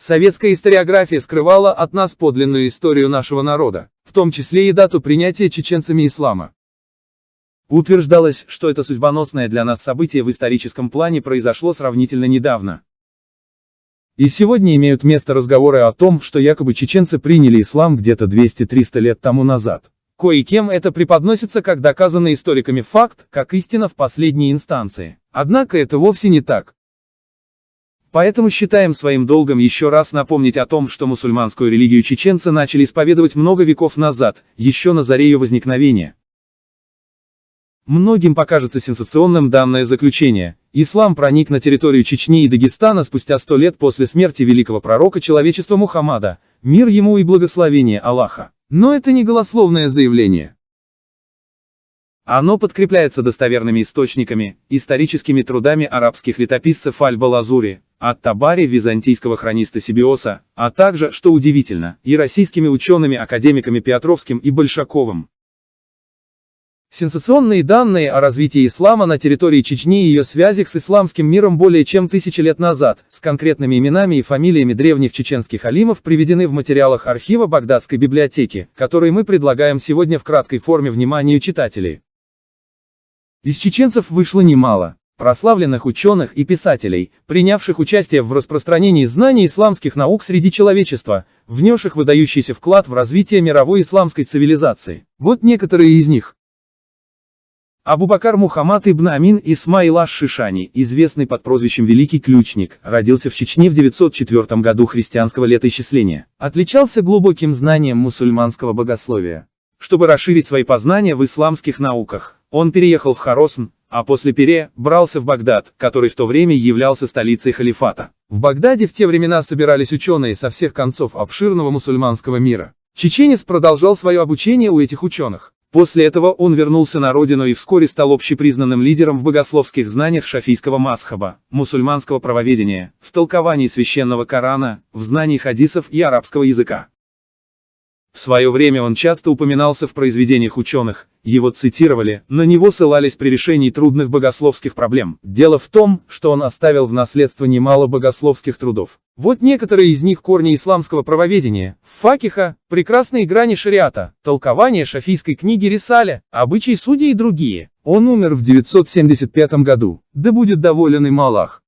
Советская историография скрывала от нас подлинную историю нашего народа, в том числе и дату принятия чеченцами ислама. Утверждалось, что это судьбоносное для нас событие в историческом плане произошло сравнительно недавно. И сегодня имеют место разговоры о том, что якобы чеченцы приняли ислам где-то 200-300 лет тому назад. Кое-кем это преподносится как доказанный историками факт, как истина в последней инстанции. Однако это вовсе не так. Поэтому считаем своим долгом еще раз напомнить о том, что мусульманскую религию чеченцы начали исповедовать много веков назад, еще на заре ее возникновения. Многим покажется сенсационным данное заключение. Ислам проник на территорию Чечни и Дагестана спустя 100 лет после смерти великого пророка человечества Мухаммада, мир ему и благословение Аллаха. Но это не голословное заявление. Оно подкрепляется достоверными источниками, историческими трудами арабских летописцев Аль-Балазури, Ат-Табари, византийского хрониста Сибиоса, а также, что удивительно, и российскими учеными-академиками Петровским и Большаковым. Сенсационные данные о развитии ислама на территории Чечни и ее связях с исламским миром более чем 1000 лет назад, с конкретными именами и фамилиями древних чеченских алимов приведены в материалах архива Багдадской библиотеки, которые мы предлагаем сегодня в краткой форме вниманию читателей. Из чеченцев вышло немало прославленных ученых и писателей, принявших участие в распространении знаний исламских наук среди человечества, внесших выдающийся вклад в развитие мировой исламской цивилизации. Вот некоторые из них. Абу-Бакр Мухаммад ибн Амин Исмаил аш-Шишани, известный под прозвищем Великий Ключник, родился в Чечне в 904 году христианского летоисчисления. Отличался глубоким знанием мусульманского богословия. Чтобы расширить свои познания в исламских науках, он переехал в Хоросн, а после перебрался в Багдад, который в то время являлся столицей халифата. В Багдаде в те времена собирались ученые со всех концов обширного мусульманского мира. Чеченец продолжал свое обучение у этих ученых. После этого он вернулся на родину и вскоре стал общепризнанным лидером в богословских знаниях шафийского мазхаба, мусульманского правоведения, в толковании священного Корана, в знании хадисов и арабского языка. В свое время он часто упоминался в произведениях ученых, его цитировали, на него ссылались при решении трудных богословских проблем. Дело в том, что он оставил в наследство немало богословских трудов. Вот некоторые из них: корни исламского правоведения, факиха, прекрасные грани шариата, толкование шафийской книги Рисаля, обычаи судей и другие. Он умер в 975 году, да будет доволен им Аллах.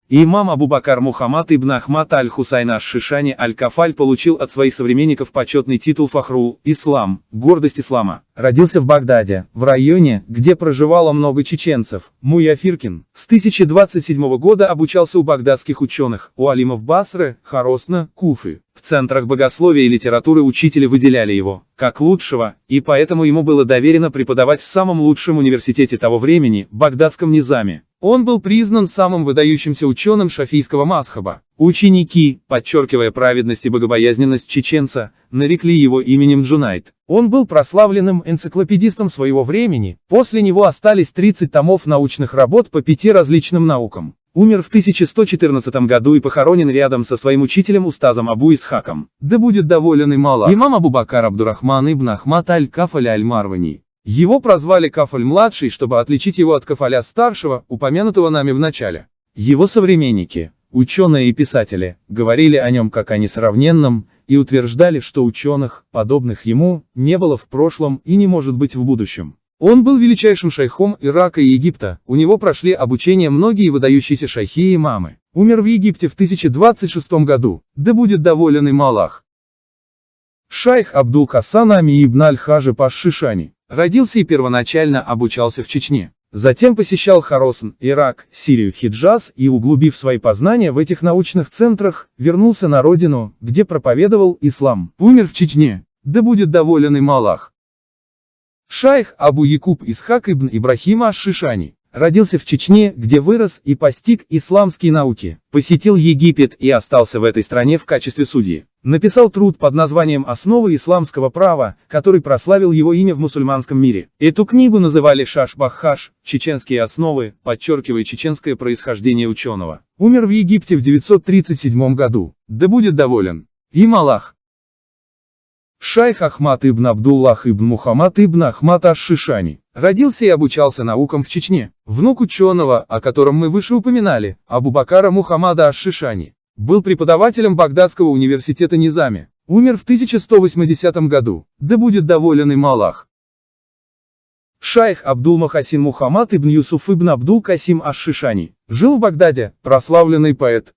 Имам Абу-Бакр Мухаммад ибн Ахмад аль-Хусайн аш-Шишани аль-Кафаль получил от своих современников почетный титул Фахрул Ислам, гордость ислама. Родился в Багдаде, в районе, где проживало много чеченцев, Муяфиркин. С 1027 года обучался у багдадских ученых, у алимов Басры, Хоросна, Куфы. В центрах богословия и литературы учители выделяли его, как лучшего, и поэтому ему было доверено преподавать в самом лучшем университете того времени, Багдадском Низаме. Он был признан самым выдающимся ученым шафийского мазхаба. Ученики, подчеркивая праведность и богобоязненность чеченца, нарекли его именем Джунайд. Он был прославленным энциклопедистом своего времени, после него остались 30 томов научных работ по 5 различным наукам. Умер в 1114 году и похоронен рядом со своим учителем Устазом Абу Исхаком. Да будет доволен им Аллах. Имам Абу-Бакр Абдурахман ибн Ахмад аль-Кафаль аль-Марвани. Его прозвали Кафаль-младший, чтобы отличить его от Кафаля-старшего, упомянутого нами в начале. Его современники, ученые и писатели, говорили о нем как о несравненном, и утверждали, что ученых, подобных ему, не было в прошлом и не может быть в будущем. Он был величайшим шейхом Ирака и Египта, у него прошли обучение многие выдающиеся шейхи и имамы. Умер в Египте в 1026 году, да будет доволен им Аллах. Шайх Абдул-Хасан Ами ибн аль-Хаджиб аш-Шишани. Родился и первоначально обучался в Чечне. Затем посещал Хоросн, Ирак, Сирию, Хиджаз и, углубив свои познания в этих научных центрах, вернулся на родину, где проповедовал ислам. Умер в Чечне, да будет доволен им Аллах. Шайх Абу Якуб Исхак ибн Ибрахим аш-Шишани. Родился в Чечне, где вырос и постиг исламские науки. Посетил Египет и остался в этой стране в качестве судьи. Написал труд под названием «Основы исламского права», который прославил его имя в мусульманском мире. Эту книгу называли Шаш-Бахаш, чеченские основы, подчеркивая чеченское происхождение ученого. Умер в Египте в 937 году. Да будет доволен им Аллах. Шайх Ахмад ибн Абдуллах ибн Мухаммад ибн Ахмад аш-Шишани. Родился и обучался наукам в Чечне. Внук ученого, о котором мы выше упоминали, Абу-Бакра Мухаммада аш-Шишани. Был преподавателем Багдадского университета Низами. Умер в 1180 году. Да будет доволен им Аллах. Шайх Абдул-Махасин Мухаммад ибн Юсуф ибн Абдул-Касим аш-Шишани. Жил в Багдаде, прославленный поэт.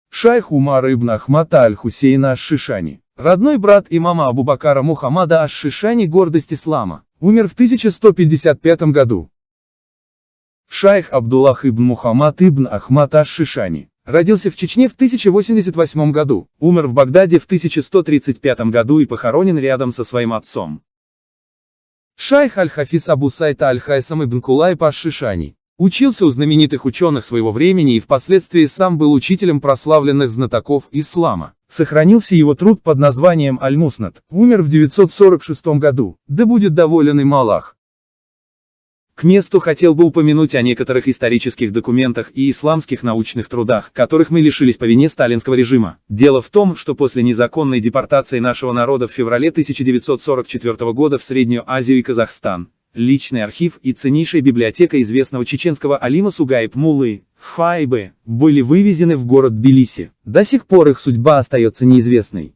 Шайх Умар ибн Ахмата аль-Хусейна аш-Шишани. Родной брат имама Абу-Бакара Мухаммада аш-Шишани, гордость ислама. Умер в 1155 году. Шайх Абдуллах ибн Мухаммад ибн Ахмад аш-Шишани. Родился в Чечне в 1088 году. Умер в Багдаде в 1135 году и похоронен рядом со своим отцом. Шайх аль-Хафиз Абу Сайт аль-Хайсам ибн Кулайб аш-Шишани. Учился у знаменитых ученых своего времени и впоследствии сам был учителем прославленных знатоков ислама. Сохранился его труд под названием Аль-Муснад. Умер в 946 году. Да будет доволен им Аллах. К месту хотел бы упомянуть о некоторых исторических документах и исламских научных трудах, которых мы лишились по вине сталинского режима. Дело в том, что после незаконной депортации нашего народа в феврале 1944 года в Среднюю Азию и Казахстан, личный архив и ценнейшая библиотека известного чеченского алима Сугайб Муллы Хайбы были вывезены в город Тбилиси. До сих пор их судьба остается неизвестной.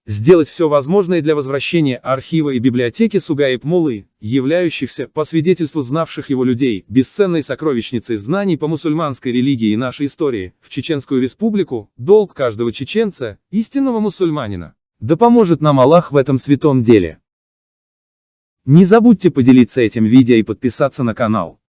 Сделать все возможное для возвращения архива и библиотеки Сугайб Муллы, являющихся, по свидетельству знавших его людей, бесценной сокровищницей знаний по мусульманской религии и нашей истории, в Чеченскую Республику, долг каждого чеченца, истинного мусульманина. Да поможет нам Аллах в этом святом деле. Не забудьте поделиться этим видео и подписаться на канал.